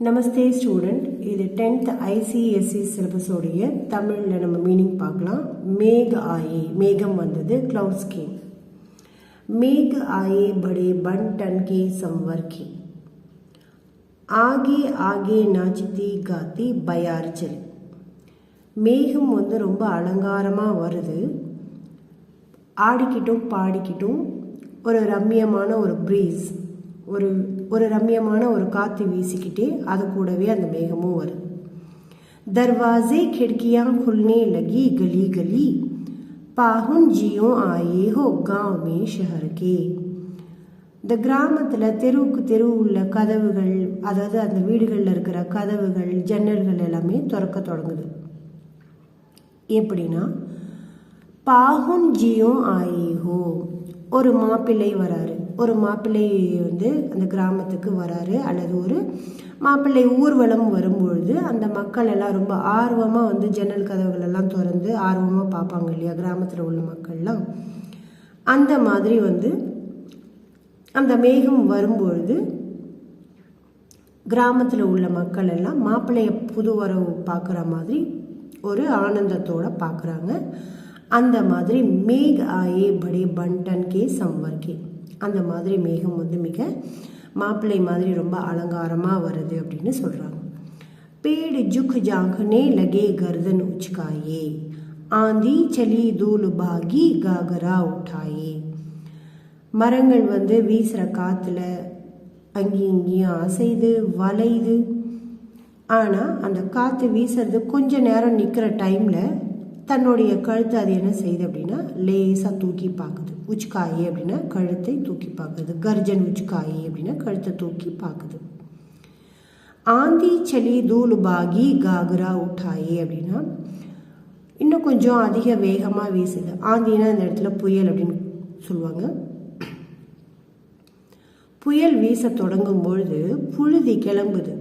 நமஸ்தே student. இது 10th ICSE சிலபஸோடைய தமிழில் நம்ம மீனிங் பார்க்கலாம். மேக ஆயே, மேகம் வந்தது, கிளவுட் ஸ்கீம். மேக ஆயே படே பன் டன் கே சம்வர் கே, ஆகே ஆகே நாச்சித்தி காத்தி பயார் சல். மேகம் வந்து ரொம்ப அலங்காரமாக வருது, ஆடிக்கிட்டும் பாடிக்கிட்டும் ஒரு ரம்மியமான ஒரு ப்ரீஸ், ஒரு ரம்மியமான ஒரு காற்று வீசிக்கிட்டே அது கூடவே அந்த மேகமும் வருது. दरवाजे खिड़कियां खुलने लगी गली गली, पाहुन जियों आए हो गांव में शहर के. இந்த கிராமத்தில் தெருவுக்கு தெரு உள்ள கதவுகள், அதாவது அந்த வீடுகளில் இருக்கிற கதவுகள் ஜன்னல்கள் எல்லாமே திறக்க தொடங்குது. எப்படின்னா, பாகுன் ஜியோம் ஆயே ஹோ, ஒரு மாப்பிள்ளை வராரு, ஒரு மாப்பிள்ளை வந்து அந்த கிராமத்துக்கு வராரு, அல்லது ஒரு மாப்பிள்ளை ஊர்வலம் வரும்பொழுது அந்த மக்கள் எல்லாம் ரொம்ப ஆர்வமாக வந்து ஜன்னல் கதவுகள் எல்லாம் திறந்து ஆர்வமாக பார்ப்பாங்க இல்லையா, கிராமத்தில் உள்ள மக்கள்லாம். அந்த மாதிரி வந்து அந்த மேகம் வரும்பொழுது கிராமத்தில் உள்ள மக்கள் எல்லாம் மாப்பிள்ளைய புது வரவு பார்க்குற மாதிரி ஒரு ஆனந்தத்தோடு பார்க்குறாங்க. அந்த மாதிரி மேக் ஆயே படே பன்டன் கே சம்வர் கே, அந்த மாதிரி மேகம் வந்து மிக மாப்பிள்ளை மாதிரி ரொம்ப அலங்காரமாக வருது அப்படின்னு சொல்கிறாங்க. பேடு ஜுக் ஜாங்கனே லகே கர்தன் உச்காயே, ஆந்தி சலி தூள் பாகி காகரா உட்டாயே. மரங்கள் வந்து வீசுகிற காற்றுல அங்கேயும் இங்கேயும் அசைது வளையுது. ஆனால் அந்த காற்று வீசுறது கொஞ்ச நேரம் நிற்கிற டைமில் தன்னுடைய கழுத்தை அது என்ன செய்யுது அப்படின்னா லேசாக தூக்கி பார்க்குது. உச்காயே அப்படின்னா கழுத்தை தூக்கி பார்க்குது, கர்ஜன் உச்காயே அப்படின்னா கழுத்தை தூக்கி பார்க்குது. ஆந்தி சலி தூள் பாகி காகரா உட்டாயே அப்படின்னா இன்னும் கொஞ்சம் அதிக வேகமாக வீசுது. ஆந்தினா இந்த இடத்துல புயல் அப்படின்னு சொல்லுவாங்க. புயல் வீச தொடங்கும் பொழுது புழுதி கிளம்புது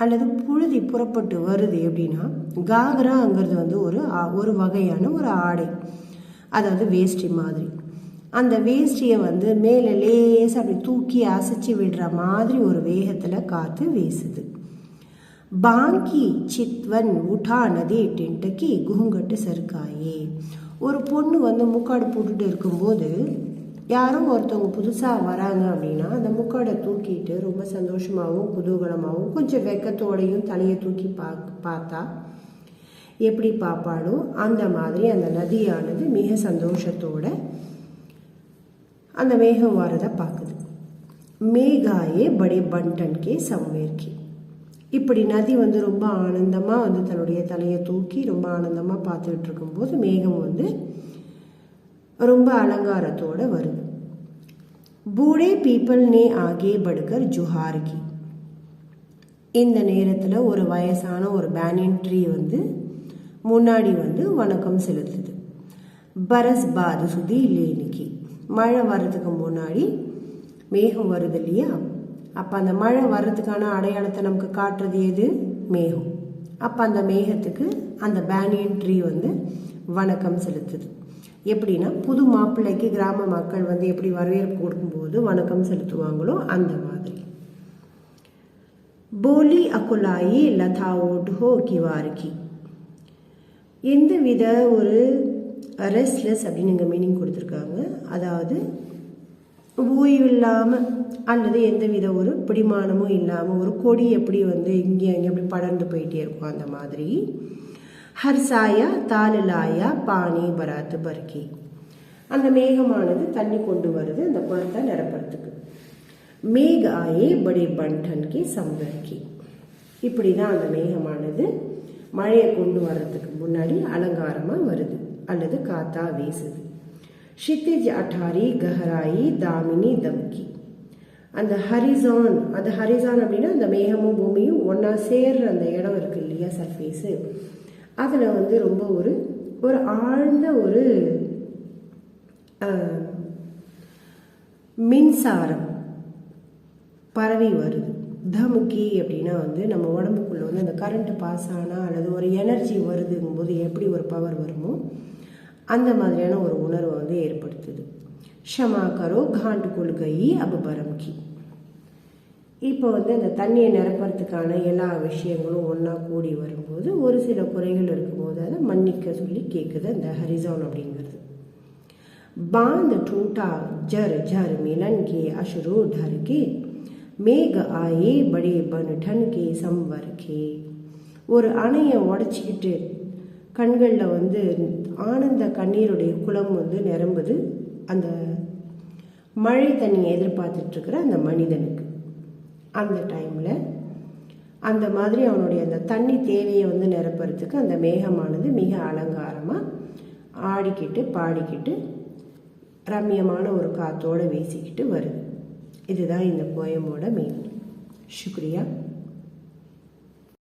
அல்லது புழுதி புறப்பட்டு வருது. எப்படின்னா, காகராங்கிறது வந்து ஒரு வகையான ஒரு ஆடை, அதாவது வேஷ்டி மாதிரி. அந்த வேஷ்டியை வந்து மேலே லேசாக அப்படி தூக்கி அசைச்சி விடுற மாதிரி ஒரு வேகத்தில் காற்று வீசுது. பாங்கி சித்வன் உட்டா நதி டென்டக்கி குங்குங்கட்டு சருக்காயே. ஒரு பொண்ணு வந்து முக்காடு போட்டுட்டு இருக்கும்போது யாரும் ஒருத்தவங்க புதுசாக வராங்க அப்படின்னா அந்த முக்காடை தூக்கிட்டு ரொம்ப சந்தோஷமாகவும் குதூகலமாகவும் கொஞ்சம் வெக்கத்தோடையும் தலையை தூக்கி பார்த்தா எப்படி பார்ப்பாளோ அந்த மாதிரி அந்த நதியானது மிக சந்தோஷத்தோட அந்த மேகம் வரதை பார்க்குது. மேகாயே படே பன்டன் கே சம்வேர்கி. இப்படி நதி வந்து ரொம்ப ஆனந்தமாக வந்து தன்னுடைய தலையை தூக்கி ரொம்ப ஆனந்தமாக பார்த்துக்கிட்டு இருக்கும்போது மேகம் வந்து ரொம்ப அலங்காரத்தோடு வருது. பூடே பீப்பிள் நே ஆகே படுகர் ஜுஹார்கி. இந்த நேரத்தில் ஒரு வயசான ஒரு பேனியன் ட்ரீ வந்து முன்னாடி வந்து வணக்கம் செலுத்துது. பரஸ் பாது சுதி லேனிக்கு, மழை வர்றதுக்கு முன்னாடி மேகம் வருது இல்லையா, அப்போ அந்த மழை வர்றதுக்கான அடையாளத்தை நமக்கு காட்டுறது எது? மேகம். அப்போ அந்த மேகத்துக்கு அந்த பேனியன் ட்ரீ வந்து வணக்கம் செலுத்துது. எப்படின்னா, புது மாப்பிள்ளைக்கு கிராம மக்கள் வந்து எப்படி வரவேற்பு கொடுக்கும்போது வணக்கம் செலுத்துவாங்களோ அந்த மாதிரி. போலி அக்குலாயி லதா ஓட்ஹோ கிவார்கி. எந்த வித ஒரு ரெஸ்ட்லெஸ் அப்படின்னு இங்கே மீனிங் கொடுத்துருக்காங்க. அதாவது ஓய்வு இல்லாமல் அல்லது எந்த வித ஒரு பிடிமானமும் இல்லாமல் ஒரு கொடி எப்படி வந்து இங்கே அங்கே எப்படி படர்ந்து போயிட்டே இருக்கும் அந்த மாதிரி. ஹர்சாயா தாலுலாயா பானி பராத்து பர்கி. அந்த மேகமானது தண்ணி கொண்டு வருது அந்த குளத்தை நிரப்புறதுக்கு. மேக ஆயே படே பன்டன் கே சம்வர்கி. இப்படி தான் அந்த மேகமானது மழையை கொண்டு வர்றதுக்கு முன்னாடி அலங்காரமாக வருது அல்லது காத்தா வீசுது. ஷித்திஜ் அட்டாரி கஹராயி தாமினி தம்கி. அந்த ஹரிசான், அந்த ஹரிசான் அப்படின்னா அந்த மேகமும் பூமியும் ஒன்றா சேர்ற அந்த இடம் இருக்கு இல்லையா, சர்ஃபேஸு, அதில் வந்து ரொம்ப ஒரு ஆழ்ந்த ஒரு மின்சாரம் பரவி வருது. தமுக்கி அப்படின்னா வந்து நம்ம உடம்புக்குள்ளே வந்து அந்த கரண்ட்டு பாஸ் ஆனால் அல்லது ஒரு எனர்ஜி வருதுங்கும்போது எப்படி ஒரு பவர் வருமோ அந்த மாதிரியான ஒரு உணர்வை வந்து ஏற்படுத்துது. ஷமா கரோ காண்டு கொள்கை அபபரம்கி. இப்போ வந்து அந்த தண்ணியை நிரப்புறதுக்கான எல்லா விஷயங்களும் ஒன்றா கூடி வரும்போது ஒரு சில குறைகள் இருக்கும்போது அதை மன்னிக்க சொல்லி கேட்குது அந்த ஹரிசான் அப்படிங்கிறது. बांध टूटा जर जर मिलन के अशरू ढर के मेघ आए बड़े बन ठन के संवर के. ஒரு அணையை உடச்சிக்கிட்டு கண்களில் வந்து ஆனந்த கண்ணீருடைய குளம் வந்து நிரம்புது அந்த மழை தண்ணியை எதிர்பார்த்துட்ருக்கிற அந்த மனிதனுக்கு. அந்த டைமில் அந்த மாதிரி அவனுடைய அந்த தண்ணி தேவையை வந்து நிரப்புறதுக்கு அந்த மேகமானது மிக அலங்காரமாக ஆடிக்கிட்டு பாடிக்கிட்டு ரம்யமான ஒரு காற்றோடு வீசிக்கிட்டு வருது. இதுதான் இந்த போயமோட மீனிங். शुक्रिया.